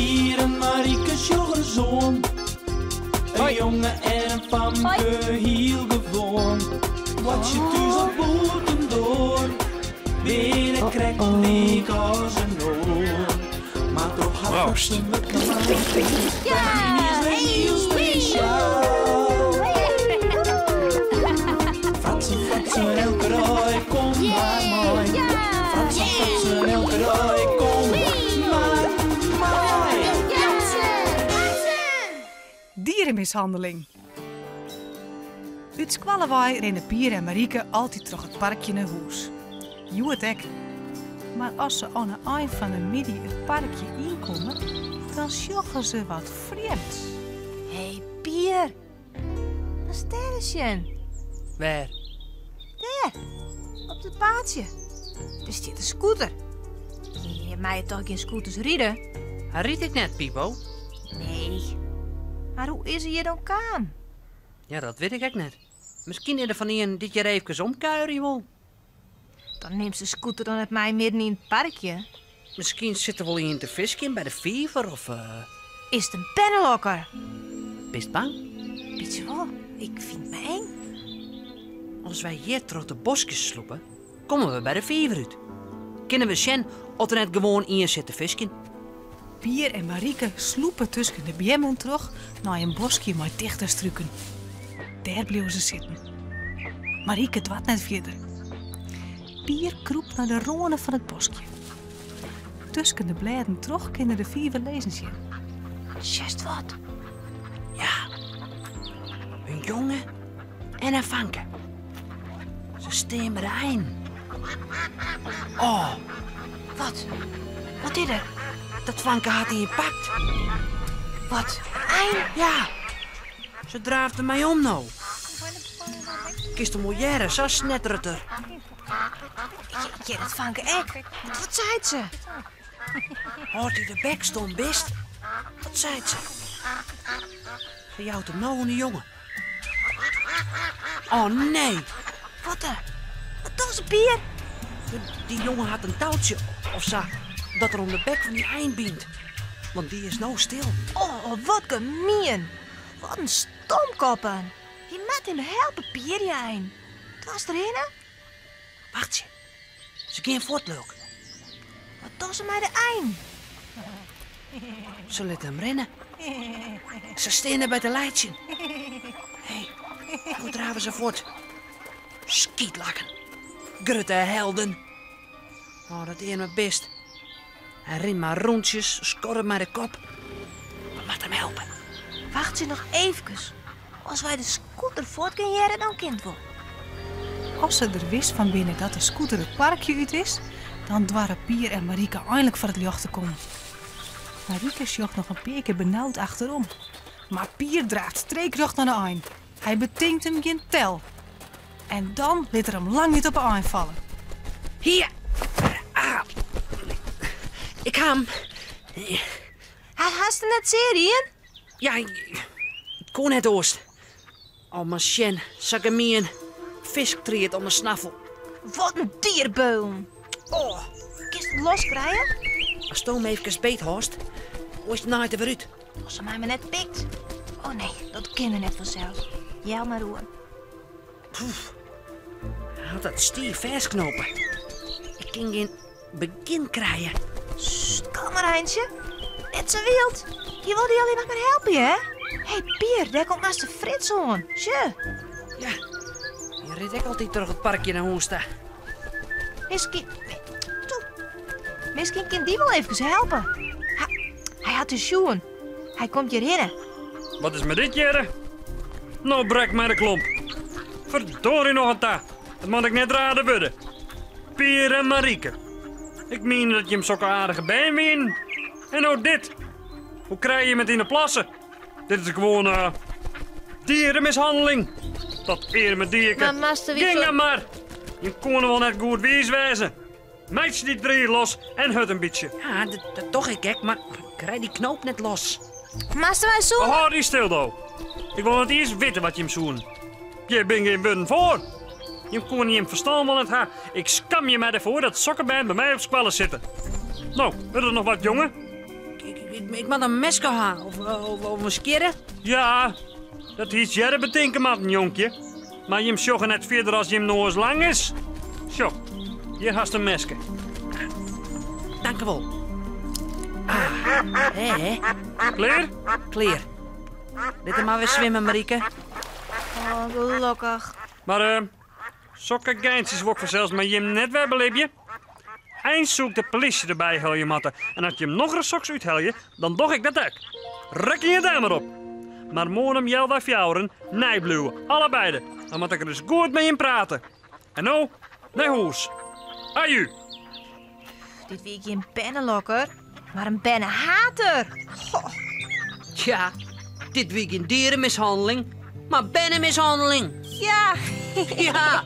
Pier en Marieke sjoggen zoon. Een jongen en een famke heel gewoon. Wat je thuis op boten door. Binnen krijgt leek als een oor. Maar toch had ze me klaar. Ja, heel speciaal. Fratsen, elke rooi, kom maar mooi. Fratsen, elke rooi, kom maar mooi. Dierenmishandeling. Uit Squallewaai rennen Pier en Marieke altijd terug het parkje naar huis. Joe het ek. Maar als ze aan het eind van de middag het parkje inkomen, dan sjoggen ze wat vreemds. Hé, Pier. Waar staan ze? Waar? Daar, op het paadje. Er zit een scooter. Je mij toch geen scooters rijden? Hij riet ik net, Pipo. Nee. Maar hoe is hij hier dan kan? Ja, dat weet ik ook net. Misschien is er van een dit jaar even omkuieren wil. Dan neemt ze scooter dan met mij midden in het parkje. Misschien zit er wel in te visken bij de Fever of... Is het een pennenlokker? Bist bang? Beetje wel, ik vind me eng. Als wij hier terug de bosjes sloepen, komen we bij de Fever uit. Kunnen we zien of er net gewoon in zit te visken? Pier en Marieke sloepen tussen de bjemmen terug naar een bosje met dichte struiken. Daar bleven ze zitten. Marieke dwat net verder. Pier kroept naar de ronen van het bosje. Tussen de bladen terug kunnen de Fever lezen zien. Just wat. Ja, een jongen en een vanke. Ze staan bij de eind. Oh, Wat? Wat is er? dat vanke had hij gepakt. Wat? Eind? Ja, ze draafde mij om nou. Kist de moeière, zo snettert er. Ja, dat vanke ek. Wat zei ze? Hoort hij de bek stond best? Wat zei ze? Ze jouwt hem nou een jongen. Oh nee, Wat Wat doet ze, Pier? die jongen had een touwtje of zo, dat er om de bek van die eind bindt. Want die is nou stil. Oh, wat gemeen. Wat een stomkoppen. Je moet hem helpen, Pier, je eind. Was erin? Wacht je, ze gaan voortlopen. Wat doet ze mij de eind? Ze liet hem rennen. Ze staan er bij de leidje. Hé, hoe draven ze voort? Skietlakken. Grutte helden. Oh, dat is me best. Hij rent maar rondjes, scorre maar de kop. We moeten hem helpen. Wacht je nog even. Als wij de scooter voort kunnen jaren, dan kind wel. Als ze er wist van binnen dat de scooter het parkje uit is, dan dwarren Pier en Marieke eindelijk voor het licht te komen. Marieke sjocht nog een paar keer benauwd achterom. Maar Pier draagt streekrecht naar de eind. Hij betinkt hem geen tel. En dan liet er hem lang niet op de eind vallen. Hier. Ah. Ik ga hem. Hij haast er net serieën? Ja, ik kon het oost. Oh, maar Sjen, zak hem een vis treert om de snaffel. Wat een dierbeul. Oh, Kist het loskrijgen? als Toom even beet hoort, is het nooit er weer uit. Als ze mij maar net pikt. Oh nee, dat kinderen net vanzelf. Jij maar roer. Hij had dat stier vastknopen. Ik ging geen begin krijgen. Sst, kalm maar, Heintje. Net zo wild. Je wil die alleen nog maar helpen, hè? Hé, hey, Pier, daar komt naast de Frits aan. Tje. Ja, je reed ik altijd terug het parkje naar Hoesta. Misschien... Toe. Misschien kan die wel even helpen. Hij had de schoen. Hij komt hierheen. Wat is met dit, Jere? Nou, brek maar de klomp. Verdorie nog een ta. Dat moet ik net raden worden. Pier en Marieke. Ik meen dat je hem zo'n aardige been wien. En nou dit. Hoe krijg je met in de plassen? Dit is gewoon, dierenmishandeling. Dat eer met dierke. Maar master, wie Ging voor- dan maar. Je kon wel net goed wezen. Meidje die drie los en hut een beetje. Ja, dat toch ik gek, maar ik krijg die knoop net los. Master, wij zo. Oh, die stil dan. Ik wil het eerst weten wat je hem zoen. Je bent geen budden voor. Je kon niet hem verstaan van het haar. Ik skam je mij ervoor dat sokkenband bij mij op squallen zitten. Nou, wil er nog wat, jongen? Ik moet een mes gaan of een skeren. Ja, dat is jij betinken, man, jonkje. Maar je hem sjoggen net verder als je hem nog eens lang is. Zo, hier hast een mesje. Dank u wel. Hé, Klaar? Kleer. Dit er maar weer zwemmen, Marieke. Oh, gelukkig. Maar, sokke geintjes wok vanzelfs, maar je hem net weer beleefje. Eens zoekt de politie erbij, hel je matten. En als je hem nog een soks uithel dan doch ik dat ook. Rek je daar maar op. Maar morgen hem jel wij fjouwen, nijbluwen, allebei. Dan moet ik er dus goed mee in praten. En nou, naar huis. Aju. Dit week geen pennenlokker, maar een pennenhater. Goh. Ja, dit weekend dierenmishandeling, maar bennenmishandeling. Ja. Ja.